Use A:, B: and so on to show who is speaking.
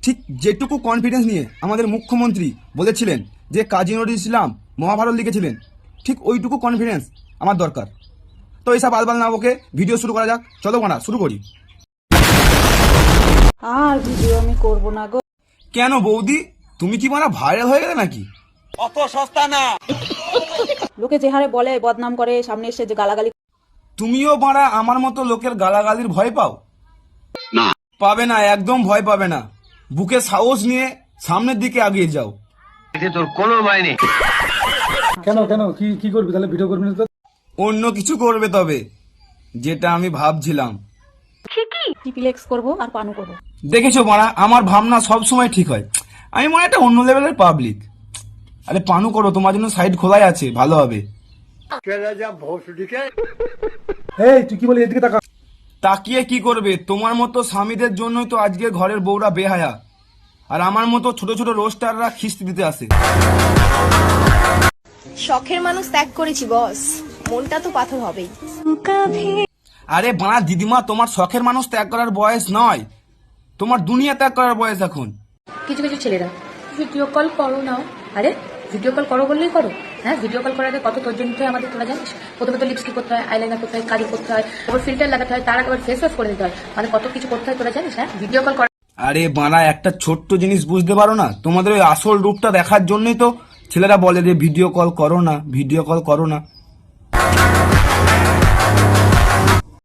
A: ঠিক যেটুকু কনফিডেন্স নিয়ে আমাদের মুখ্যমন্ত্রী বলেছিলেন যে কাজী নজরুল ইসলাম মহাভারত লিখেছিলেন, ঠিক ওইটুকু কনফিডেন্স আমার দরকার। তো এইসব আলবাল না ওকে, ভিডিও শুরু করা যাক। চলো বানা শুরু করি।
B: আর ভিডিও আমি করব না গো।
A: কেন বৌদি, তুমি কি বানা ভাইরাল হয়ে গেলে নাকি?
C: অত সস্তা না।
B: লোকে যে হারে বলে, বদনাম করে, সামনে এসে যে গালাগালি।
A: তুমিও বাড়া আমার মতো লোকের গালাগালির ভয় পাও?
C: না,
A: পাবে না, একদম ভয় পাবে না। বুকে সাহস নিয়ে সামনের দিকে এগিয়ে যাও।
C: এতে তোর কোনো মাইনে।
D: কেন কেন কি কি করবি তাহলে? ভিডিও করবি না তো?
A: অন্য কিছু করবে তবে, যেটা আমি ভাবছিলাম।
B: ফ্লেক্স করব আর পানু করব।
A: দেখেছো বাড়া, আমার ভাবনা সব সময় ঠিক হয়। আমি মনে হয় একটা অন্য লেভেলের পাবলিক। আরে পানু করো, তোমার জন্য সাইড খোলাই আছে, ভালো হবে।
D: এই তুই কি বলি, এদিকে তাকা।
A: তাকিয়ে কি করবে? তোমার মতো স্বামীদের জন্যই তো আজকে ঘরের বউরা বেহায়া, আর আমার মতো ছোট ছোট রোস্টাররা খিস্তি দিতে আসে।
E: শখের মানুষ ত্যাগ করেছি বস, মনটা তো পাথর হবেই।
A: আরে বাড়া দিদিমা, তোমার শখের মানুষ ত্যাগ করার বয়স নয়, তোমার দুনিয়া ত্যাগ করার বয়স এখন।
F: কিছু কিছু ছেলেরা ভিডিও কল করো না। আরে ভিডিও কল করো বললেই করো। হ্যাঁ, ভিডিও কল করার আগে কত তর্জন হয় আমাদের, তোরা জানিস? প্রথমে তো লিপস্টিক করতে হয়, আইলাইনার করতে হয়, কাজল করতে হয়, আবার ফিল্টার লাগাতে হয়, তার আগে ফেস ওয়াশ করে দিতে হয়, মানে কত কিছু করতে হয়, তোরা জানিস? হ্যাঁ, ভিডিও কল করা।
A: আরে বাড়া, একটা ছোট্ট জিনিস বুঝতে পারো না? তোমাদের ওই আসল রূপটা দেখার জন্যই তো ছেলেরা বলে যে ভিডিও কল করো না, ভিডিও কল করো না।